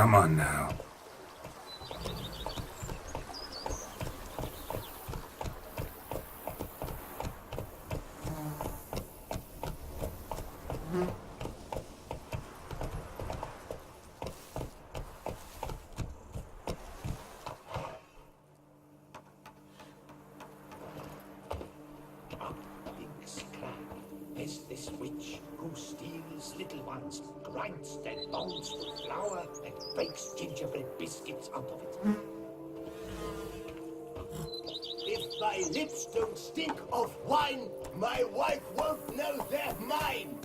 Come on now. Is this witch who steals little ones, grinds their bones to flour, and bakes gingerbread biscuits out of it. If my lips don't stink of wine, my wife won't know they're mine.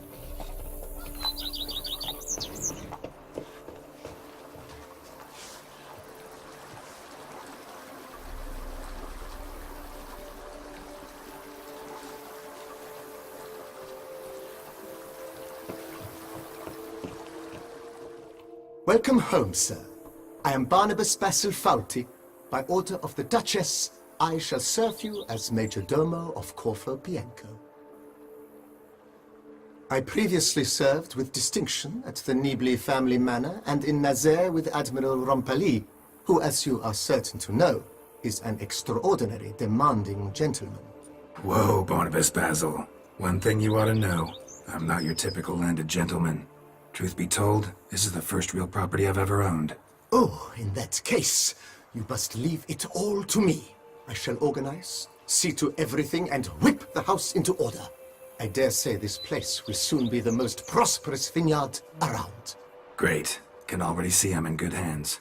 Welcome home, sir. I am Barnabas Basil Fawlty. By order of the Duchess, I shall serve you as Major Domo of Corvo Bianco. I previously served with distinction at the Nibli family manor and in Nazaire with Admiral Rompali, who, as you are certain to know, is an extraordinary demanding gentleman. Whoa, Barnabas Basil. One thing you ought to know. I'm not your typical landed gentleman. Truth be told, this is the first real property I've ever owned. Oh, in that case, you must leave it all to me. I shall organize, see to everything, and whip the house into order. I dare say this place will soon be the most prosperous vineyard around. Great. Can already see I'm in good hands.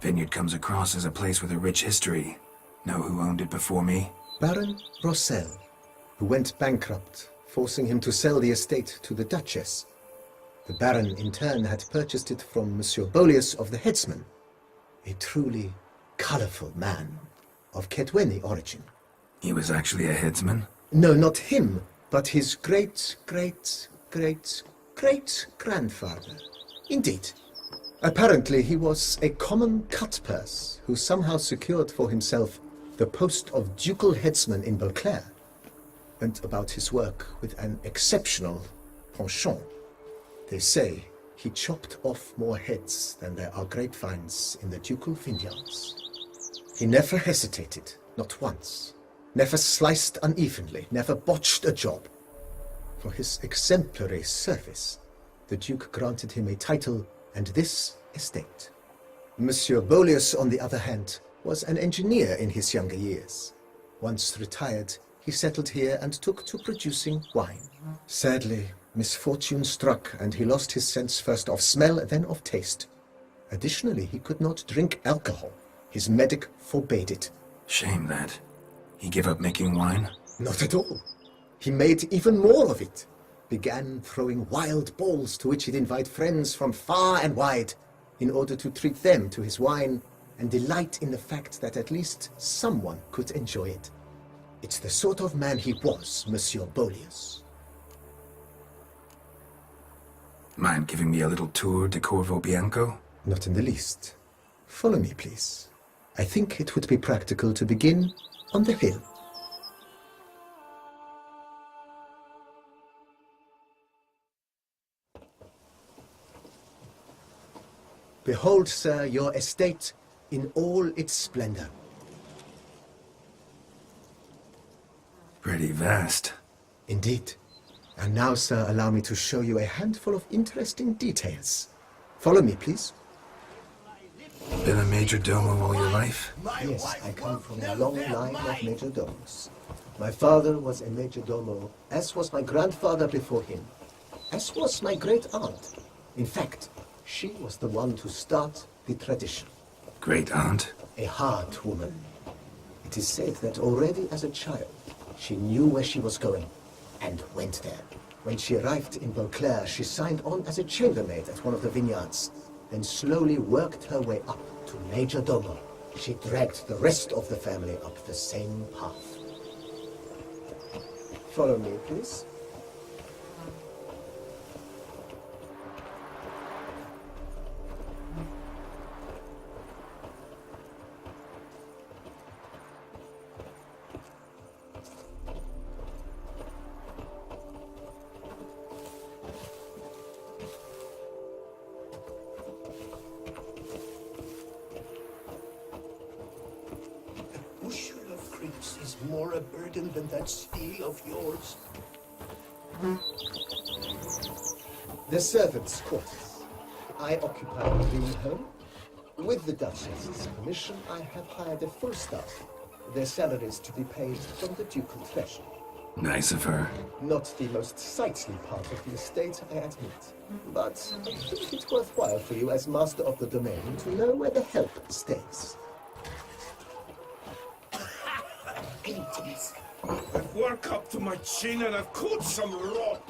Vineyard comes across as a place with a rich history. Know who owned it before me? Baron Rossel, who went bankrupt, forcing him to sell the estate to the Duchess. The Baron, in turn, had purchased it from Monsieur Bolius of the Headsman, a truly colorful man of Ketweni origin. He was actually a headsman? No, not him, but his great-great-great-great-grandfather. Indeed. Apparently, he was a common cutpurse who somehow secured for himself the post of ducal headsman in Beauclair. Went about his work with an exceptional penchant. They say he chopped off more heads than there are grapevines in the ducal vineyards. He never hesitated, not once. Never sliced unevenly, never botched a job. For his exemplary service, the Duke granted him a title and this estate. Monsieur Bolius, on the other hand, was an engineer in his younger years. Once retired, he settled here and took to producing wine. Sadly, misfortune struck and he lost his sense first of smell, then of taste. Additionally, he could not drink alcohol. His medic forbade it. Shame that. He gave up making wine? Not at all. He made even more of it. Began throwing wild balls to which he'd invite friends from far and wide in order to treat them to his wine and delight in the fact that at least someone could enjoy it. It's the sort of man he was, Monsieur Bolius. Mind giving me a little tour de Corvo Bianco? Not in the least. Follow me, please. I think it would be practical to begin on the hill. Behold, sir, your estate in all its splendor. Pretty vast. Indeed. And now, sir, allow me to show you a handful of interesting details. Follow me, please. Been a major domo all your life? Yes, I come from a long line of major domos. My father was a major domo, as was my grandfather before him, as was my great-aunt. In fact, she was the one to start the tradition. Great-aunt? A hard woman. It is said that already as a child, she knew where she was going, and went there. When she arrived in Beauclair, she signed on as a chambermaid at one of the vineyards, then slowly worked her way up to Major Domo. She dragged the rest of the family up the same path. Follow me, please. is more a burden than that steel of yours. The servants' quarters. I occupy the green home. With the Duchess's permission, I have hired a full staff. Their salaries to be paid from the ducal treasury. Nice of her. Not the most sightly part of the estate, I admit. But I think it's worthwhile for you as master of the domain to know where the help stays. Greetings. I've work up to my chin and I've caught some rot.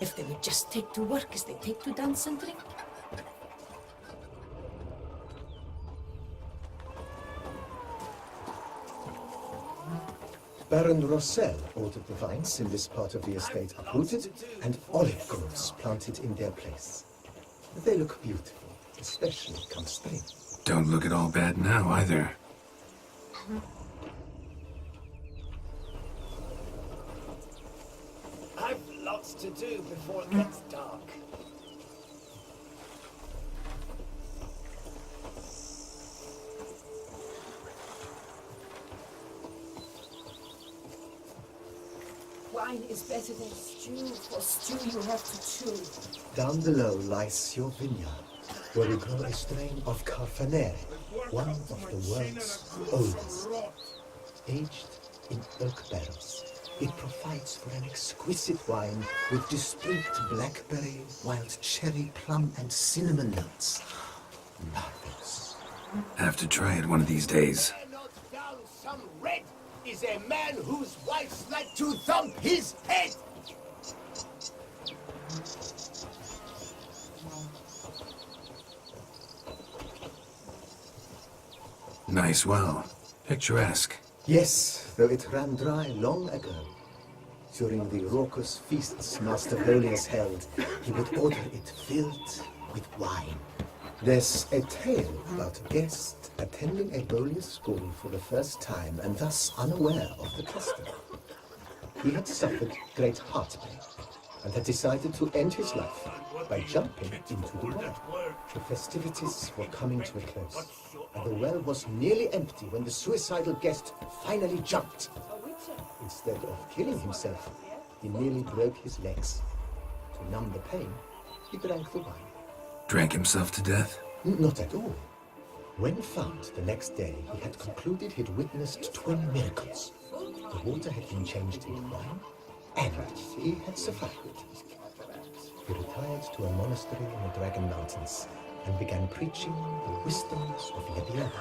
If they would just take to work as they take to dance and drink. Baron Rossel ordered the vines in this part of the estate uprooted and olive groves planted in their place. They look beautiful, especially come spring. Don't look at all bad now, either. I've lots to do before it gets dark. Wine is better than stew. For stew you have to chew. Down below lies your vineyard, where we grow a strain of Carfanere, one of the world's oldest. Aged in oak barrels, it provides for an exquisite wine with distinct blackberry, wild cherry, plum, and cinnamon notes. Marvelous. Have to try it one of these days. Not down some red is a man whose wife's like to thump his head. Nice well. Picturesque. Yes, though it ran dry long ago. During the raucous feasts Master Bolius held, he would order it filled with wine. There's a tale about a guest attending a Bolius school for the first time and thus unaware of the custom. He had suffered great heartbreak and had decided to end his life by jumping into the well. The festivities were coming to a close, and the well was nearly empty when the suicidal guest finally jumped. Instead of killing himself, he nearly broke his legs. To numb the pain, he drank the wine. Drank himself to death? Not at all. When found the next day, he had concluded he'd witnessed twin miracles. The water had been changed into wine, and he had survived. He retired to a monastery in the Dragon Mountains and began preaching the wisdoms of Libya.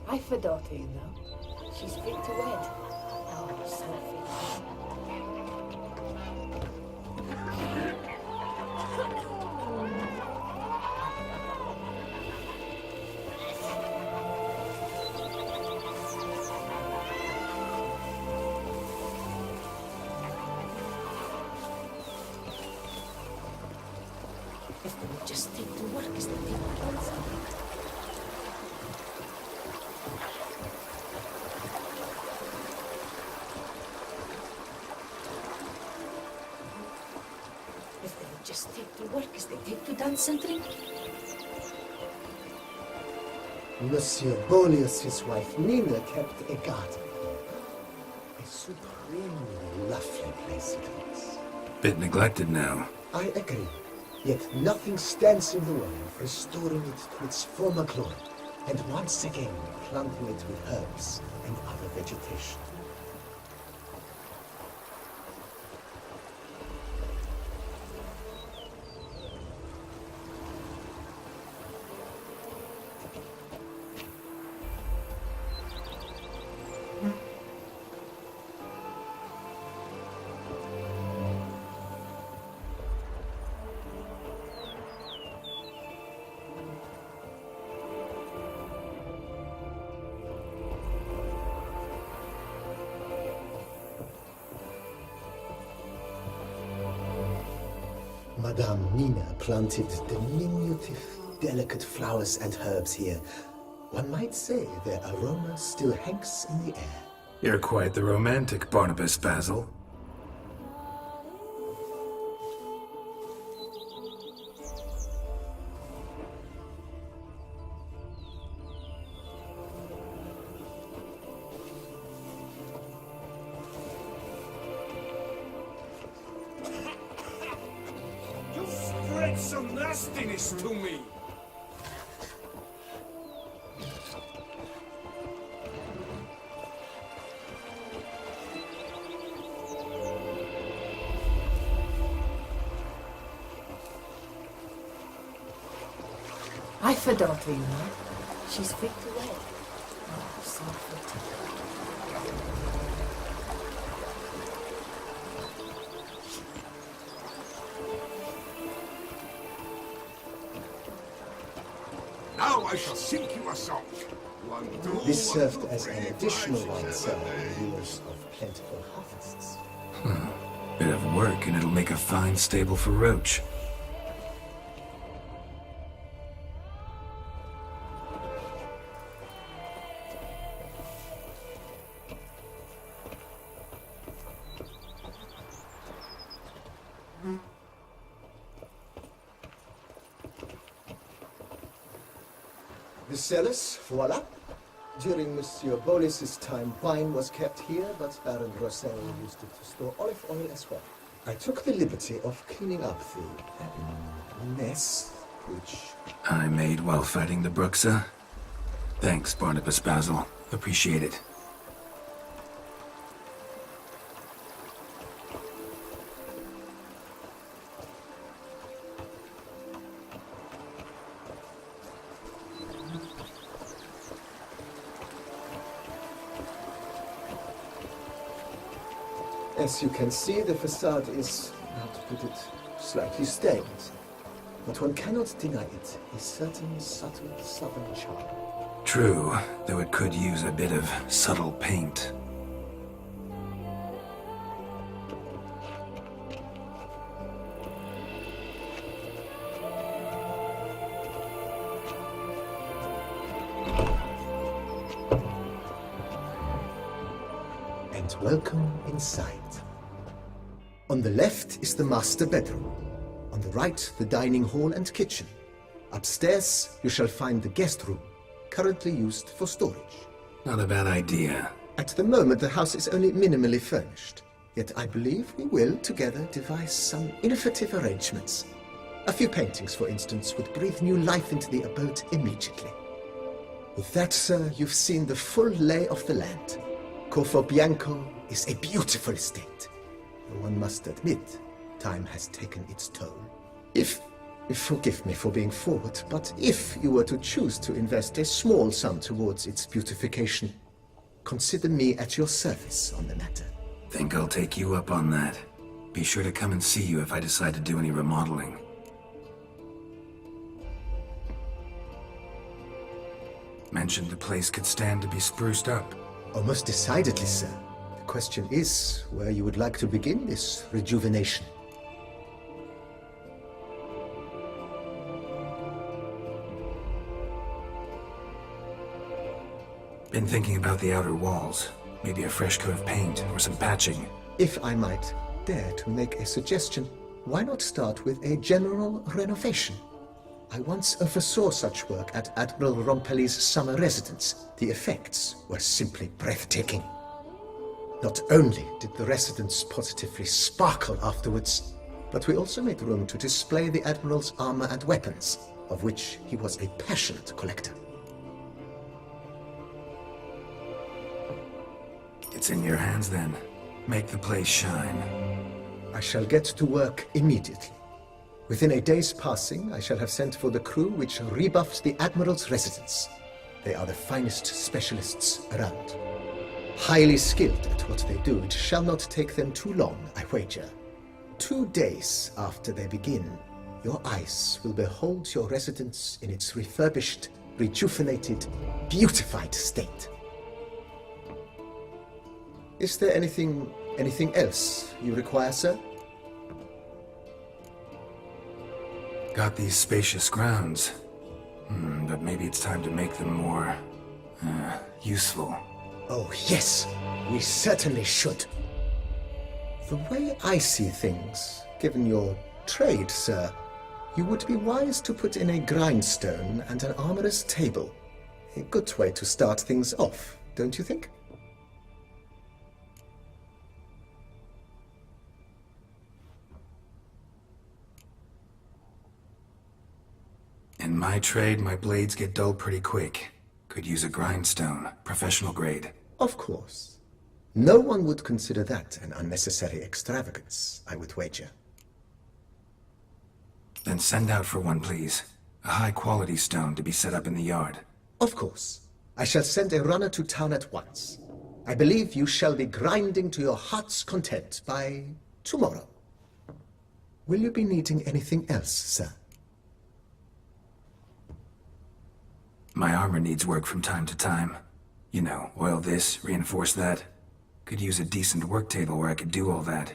I've a daughter, you know. She's fit to wed. Oh, so fit. If they would just take to work as they take to dance. If they would just take to work as they take to dance and drink. Monsieur Bolius, his wife Nina, kept a garden. A supremely lovely place it was. Bit neglected now. I agree. Yet nothing stands in the way of restoring it to its former glory, and once again planting it with herbs and other vegetation. Madame Nina planted diminutive, delicate flowers and herbs here, One might say their aroma still hangs in the air. You're quite the romantic, Barnabas Basil. You spread some nastiness to me. I've a daughter, you know. She's fit to wed. Oh, so fit. Now I shall sing you a song. One, two, This one, served two, as an three, additional five, wine six, cellar seven, in the years of plentiful harvests. Bit of work and it'll make a fine stable for Roach. The cellars, voila. During Monsieur Bolis's time, wine was kept here, but Baron Rossel used it to store olive oil as well. I took the liberty of cleaning up the mess, which... I made while fighting the Bruxa. Thanks, Barnabas Basil. Appreciate it. As you can see, the facade is, how to put it, slightly stained. But one cannot deny it, a certain subtle southern charm. True, though it could use a bit of subtle paint. And welcome inside. On the left is the master bedroom. On the right, the dining hall and kitchen. Upstairs, you shall find the guest room, currently used for storage. Not a bad idea. At the moment, the house is only minimally furnished. Yet I believe we will, together, devise some innovative arrangements. A few paintings, for instance, would breathe new life into the abode immediately. With that, sir, you've seen the full lay of the land. Corfo Bianco is a beautiful estate. Though one must admit, time has taken its toll. Forgive me for being forward, but if you were to choose to invest a small sum towards its beautification, consider me at your service on the matter. Think I'll take you up on that. Be sure to come and see you if I decide to do any remodeling. Mentioned the place could stand to be spruced up. Oh, most decidedly, sir. The question is where you would like to begin this rejuvenation. Been thinking about the outer walls. Maybe a fresh coat of paint or some patching. If I might dare to make a suggestion, why not start with a general renovation? I once oversaw such work at Admiral Rompelli's summer residence. The effects were simply breathtaking. Not only did the residence positively sparkle afterwards, but we also made room to display the Admiral's armor and weapons, of which he was a passionate collector. It's in your hands then. Make the place shine. I shall get to work immediately. Within a day's passing, I shall have sent for the crew which rebuffed the Admiral's residence. They are the finest specialists around. Highly skilled at what they do, it shall not take them too long, I wager. 2 days after they begin, your eyes will behold your residence in its refurbished, rejuvenated, beautified state. Is there anything else you require, sir? Got these spacious grounds. But maybe it's time to make them more, useful. Oh, yes, we certainly should. The way I see things, given your trade, sir, you would be wise to put in a grindstone and an armorer's table. A good way to start things off, don't you think? In my trade, my blades get dull pretty quick. Could use a grindstone, professional grade. Of course. No one would consider that an unnecessary extravagance, I would wager. Then send out for one, please. A high-quality stone to be set up in the yard. Of course. I shall send a runner to town at once. I believe you shall be grinding to your heart's content by tomorrow. Will you be needing anything else, sir? My armor needs work from time to time. You know, oil this, reinforce that. Could use a decent work table where I could do all that.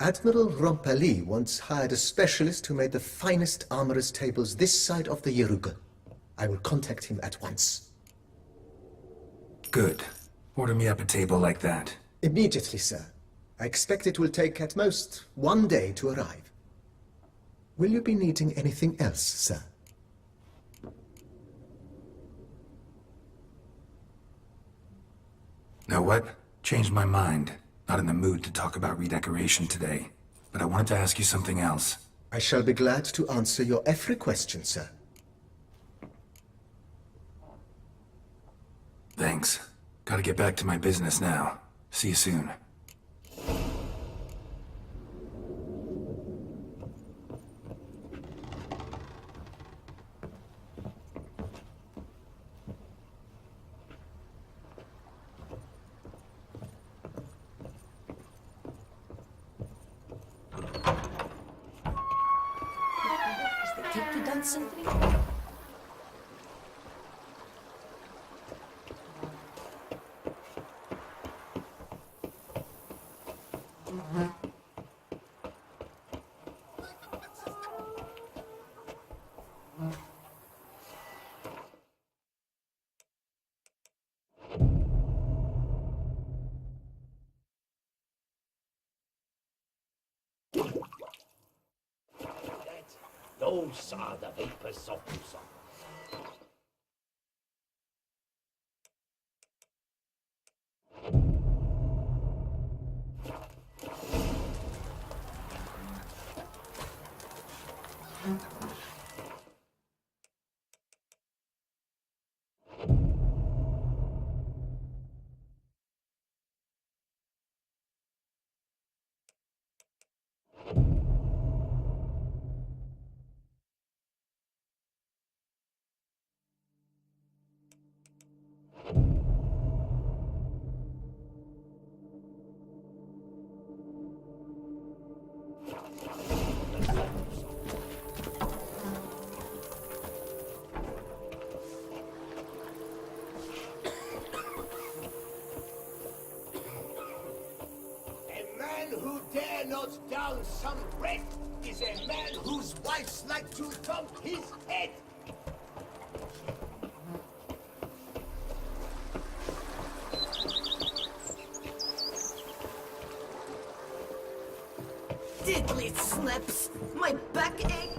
Admiral Rompali once hired a specialist who made the finest armorer's tables this side of the Yeruga. I will contact him at once. Good. Order me up a table like that. Immediately, sir. I expect it will take at most 1 day to arrive. Will you be needing anything else, sir? Know what? Changed my mind. Not in the mood to talk about redecoration today. But I wanted to ask you something else. I shall be glad to answer your every question, sir. Thanks. Gotta get back to my business now. See you soon. Is the teacher done something? Those are the vapors of Busan. A man who dare not down some bread is a man whose wives like to thump his head. Diddly snaps! My back ache!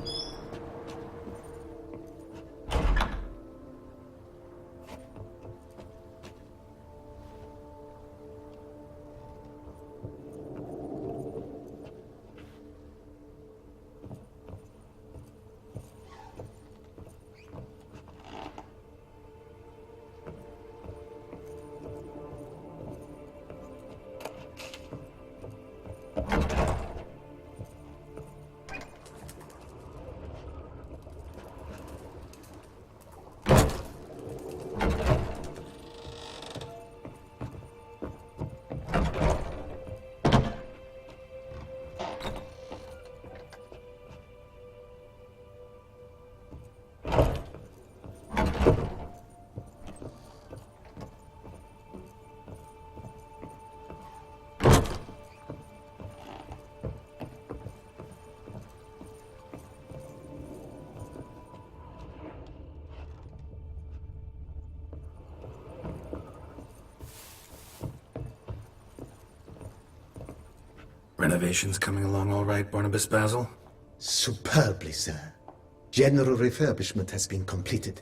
Renovations coming along all right, Barnabas Basil? Superbly, sir. General refurbishment has been completed.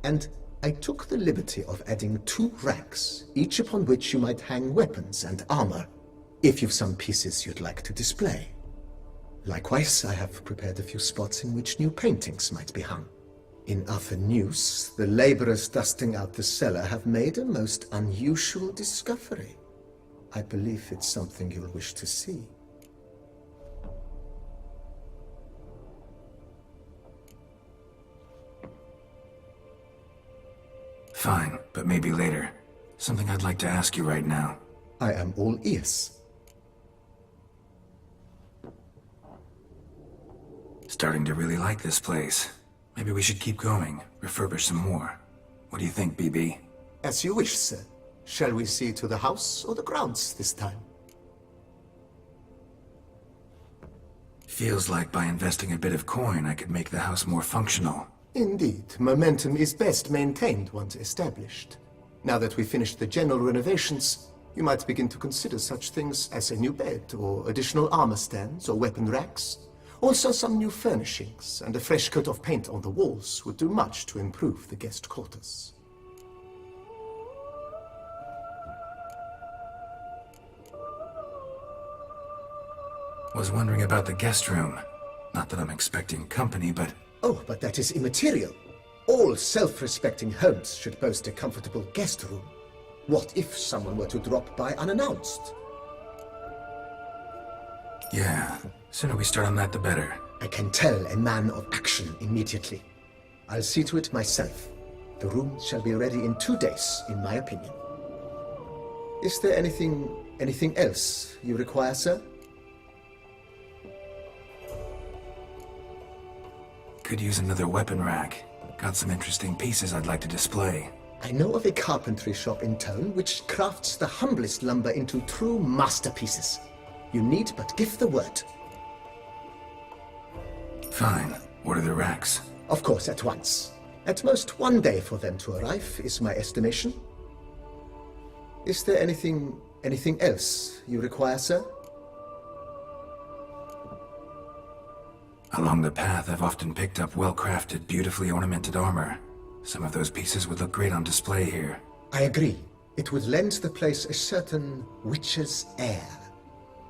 And I took the liberty of adding 2 racks, each upon which you might hang weapons and armor, if you've some pieces you'd like to display. Likewise, I have prepared a few spots in which new paintings might be hung. In other news, the laborers dusting out the cellar have made a most unusual discovery. I believe it's something you'll wish to see. Fine, but maybe later. Something I'd like to ask you right now. I am all ears. Starting to really like this place. Maybe we should keep going, refurbish some more. What do you think, BB? As you wish, sir. Shall we see to the house or the grounds this time? Feels like by investing a bit of coin, I could make the house more functional. Indeed, momentum is best maintained once established. Now that we've finished the general renovations, you might begin to consider such things as a new bed, or additional armor stands, or weapon racks. Also, some new furnishings and a fresh coat of paint on the walls would do much to improve the guest quarters. Was wondering about the guest room. Not that I'm expecting company, but... Oh, but that is immaterial. All self-respecting homes should boast a comfortable guest room. What if someone were to drop by unannounced? Yeah, sooner we start on that the better. I can tell a man of action immediately. I'll see to it myself. The room shall be ready in 2 days, in my opinion. Is there anything else you require, sir? Could use another weapon rack. Got some interesting pieces I'd like to display. I know of a carpentry shop in town which crafts the humblest lumber into true masterpieces. You need but give the word. Fine. Order the racks. Of course, at once. At most 1 day for them to arrive, is my estimation. Is there anything else you require, sir? Along the path, I've often picked up well-crafted, beautifully ornamented armor. Some of those pieces would look great on display here. I agree. It would lend the place a certain witch's air.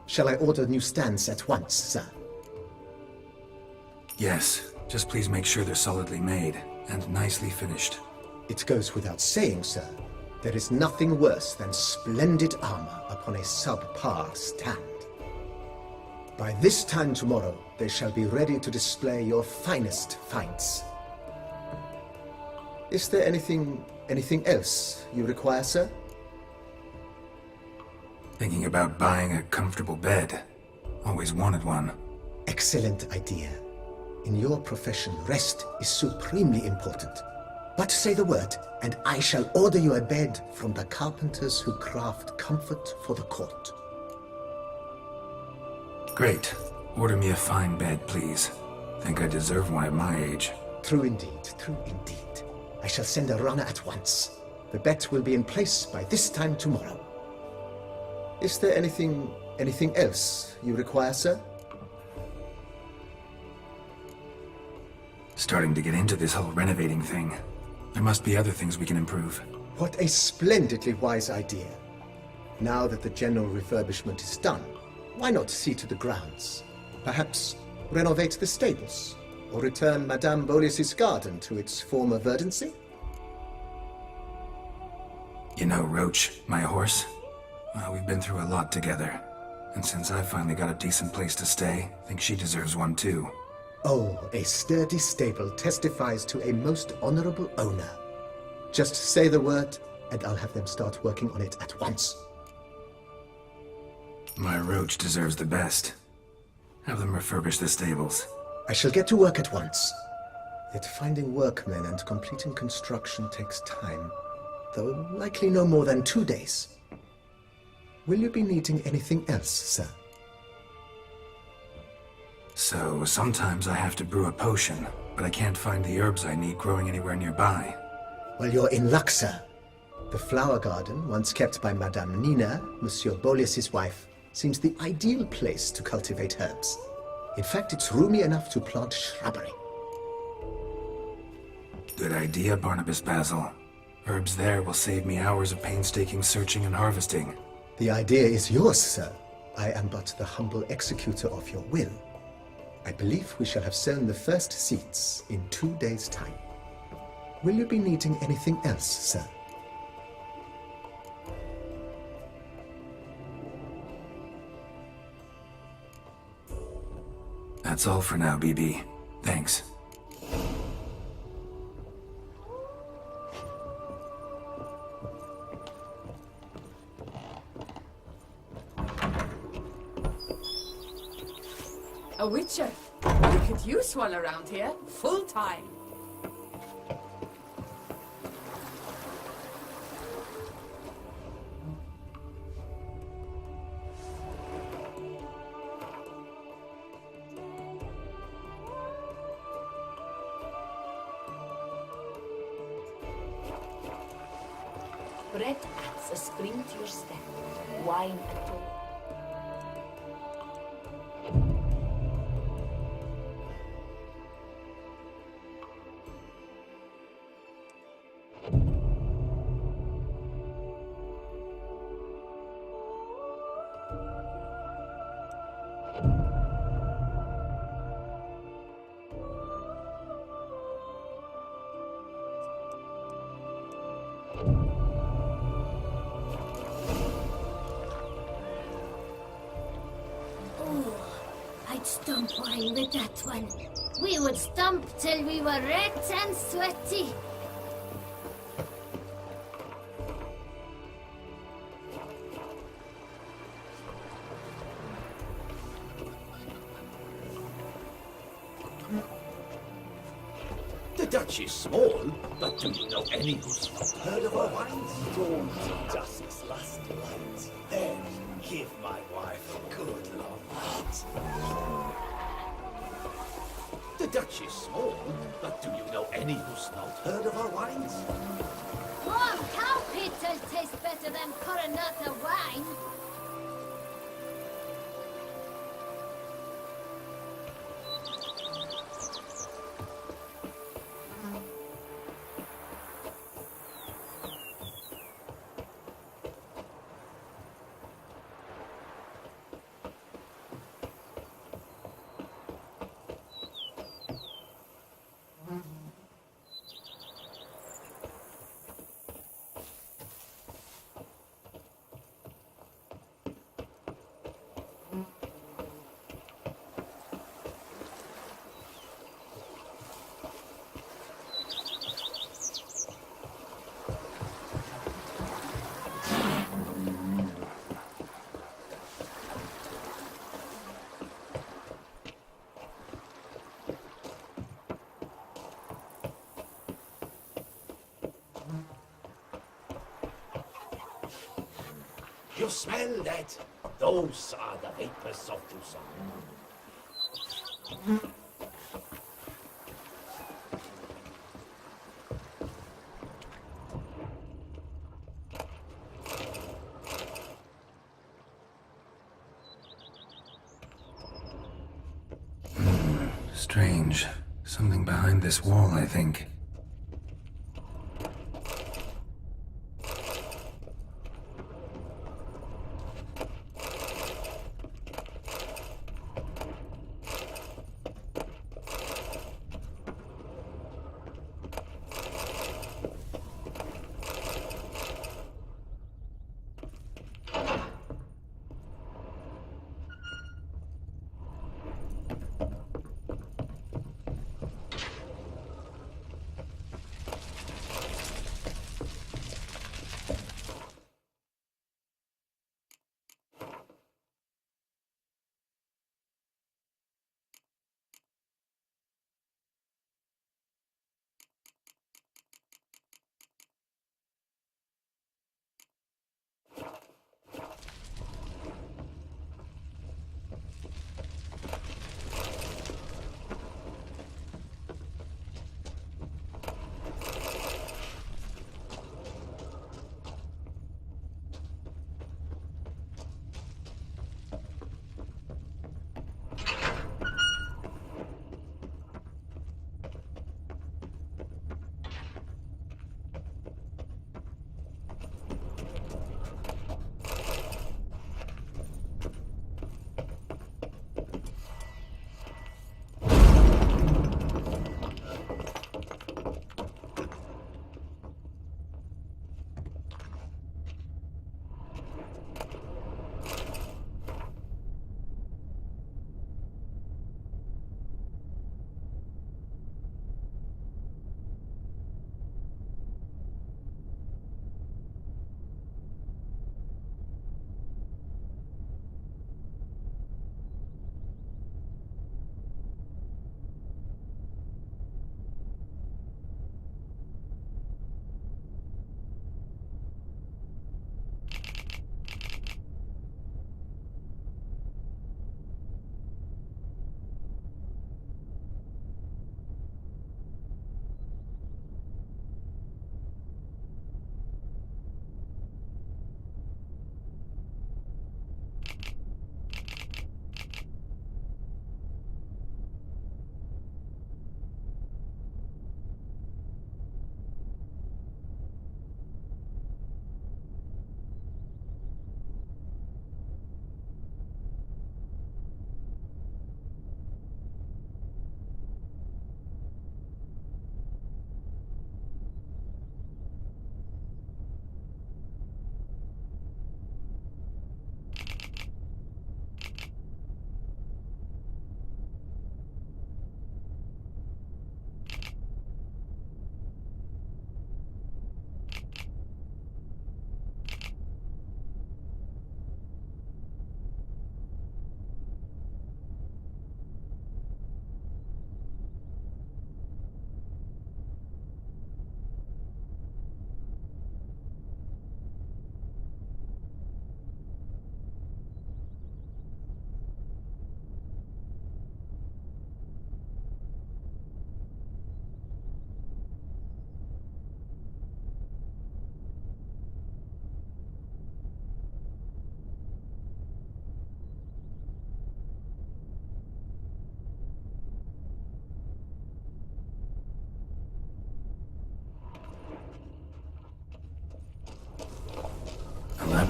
Shall I order new stands at once, sir? Yes, just please make sure they're solidly made and nicely finished. It goes without saying, sir. There is nothing worse than splendid armor upon a subpar stand. By this time tomorrow, they shall be ready to display your finest finds. Is there anything else you require, sir? Thinking about buying a comfortable bed. Always wanted one. Excellent idea. In your profession, rest is supremely important. But say the word, and I shall order you a bed from the carpenters who craft comfort for the court. Great. Order me a fine bed, please. Think I deserve one at my age. True indeed, true indeed. I shall send a runner at once. The bet will be in place by this time tomorrow. Is there anything else you require, sir? Starting to get into this whole renovating thing. There must be other things we can improve. What a splendidly wise idea. Now that the general refurbishment is done, why not see to the grounds? Perhaps renovate the stables, or return Madame Bolis's garden to its former verdancy? You know Roach, my horse? Well, we've been through a lot together. And since I've finally got a decent place to stay, I think she deserves one too. Oh, a sturdy stable testifies to a most honorable owner. Just say the word, and I'll have them start working on it at once. My Roach deserves the best. Have them refurbish the stables. I shall get to work at once. Yet finding workmen and completing construction takes time, though likely no more than 2 days. Will you be needing anything else, sir? So, sometimes I have to brew a potion, but I can't find the herbs I need growing anywhere nearby. Well, you're in luck, sir. The flower garden, once kept by Madame Nina, Monsieur Bolis's wife, seems the ideal place to cultivate herbs. In fact, it's roomy enough to plant shrubbery. Good idea, Barnabas Basil. Herbs there will save me hours of painstaking searching and harvesting. The idea is yours, sir. I am but the humble executor of your will. I believe we shall have sown the first seeds in 2 days' time. Will you be needing anything else, sir? That's all for now, BB. Thanks. A witcher. We could use one around here, full time. Bread adds a spring to your step, wine a tone. I'd stomp wine with that one. We would stomp till we were red and sweaty. The Dutch is small, but do you know any who's heard of our wines? Don't dust this last light. Then give my wife a good long night. The Dutch is small, but do you know any who's not heard of our wines? Warm cow pit'll taste better than Coronata wine. You smell that? Those are the vapors of dulce. Strange. Something behind this wall, I think.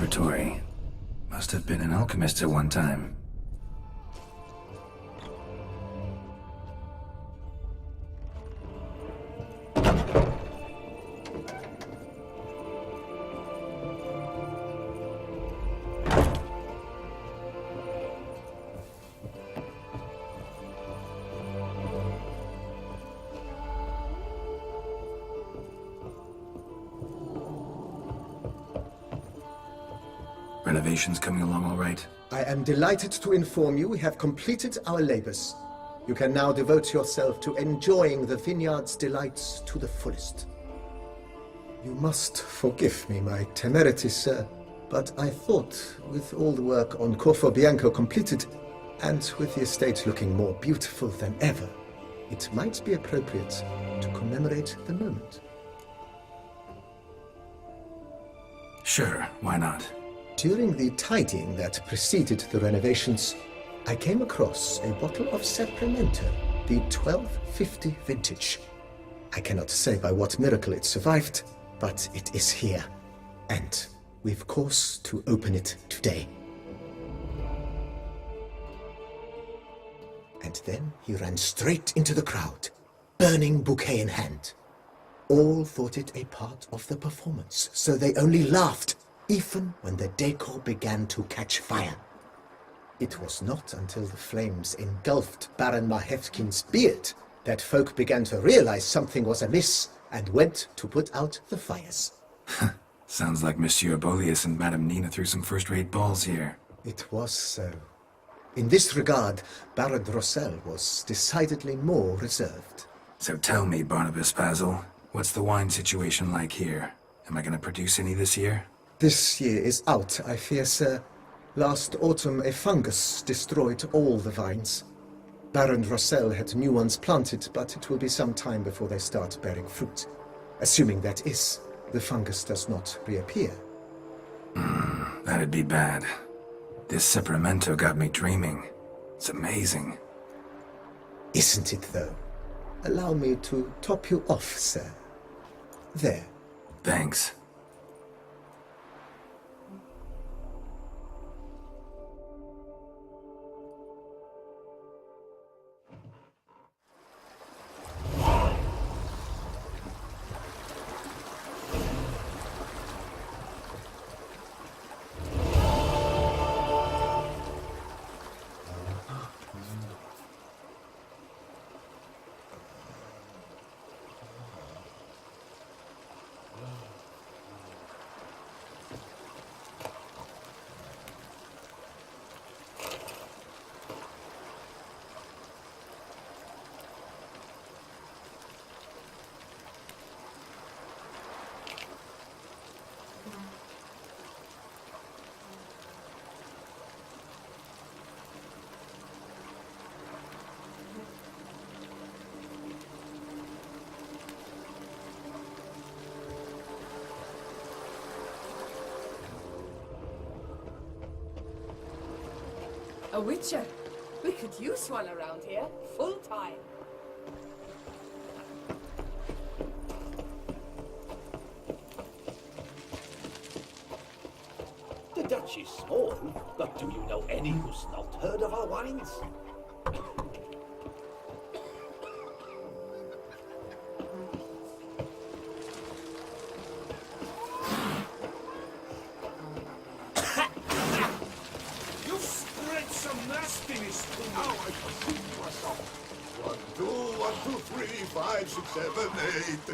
laboratory. Must have been an alchemist at one time. Renovations coming along all right? I am delighted to inform you we have completed our labors. You can now devote yourself to enjoying the vineyard's delights to the fullest. You must forgive me my temerity, sir, but I thought, with all the work on Corfo Bianco completed, and with the estate looking more beautiful than ever, it might be appropriate to commemorate the moment. Sure, why not? During the tidying that preceded the renovations, I came across a bottle of Sacramento, the 1250 vintage. I cannot say by what miracle it survived, but it is here, and we've cause to open it today. And then he ran straight into the crowd, burning bouquet in hand. All thought it a part of the performance, so they only laughed, even when the decor began to catch fire. It was not until the flames engulfed Baron Mahevkin's beard that folk began to realize something was amiss and went to put out the fires. Sounds like Monsieur Bolius and Madame Nina threw some first-rate balls here. It was so. In this regard, Baron Rossel was decidedly more reserved. So tell me, Barnabas Basil, what's the wine situation like here? Am I going to produce any this year? This year is out, I fear, sir. Last autumn, a fungus destroyed all the vines. Baron Rossel had new ones planted, but it will be some time before they start bearing fruit. Assuming that is, the fungus does not reappear. That'd be bad. This Sacramento got me dreaming. It's amazing. Isn't it, though? Allow me to top you off, sir. There. Thanks. A witcher. We could use one around here, full time. The Dutch is small, but do you know any who's not heard of our wines? You've spread some nastiness to me. Now I can see myself. 1, 2, 1, 2, 3, 5, 6, 7, 8.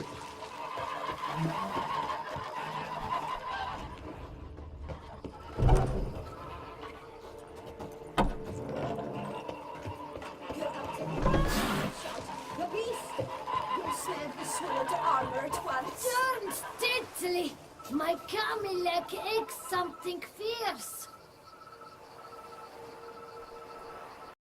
The beast! You said the sword armor at once. Don't diddly! My Camilek aches something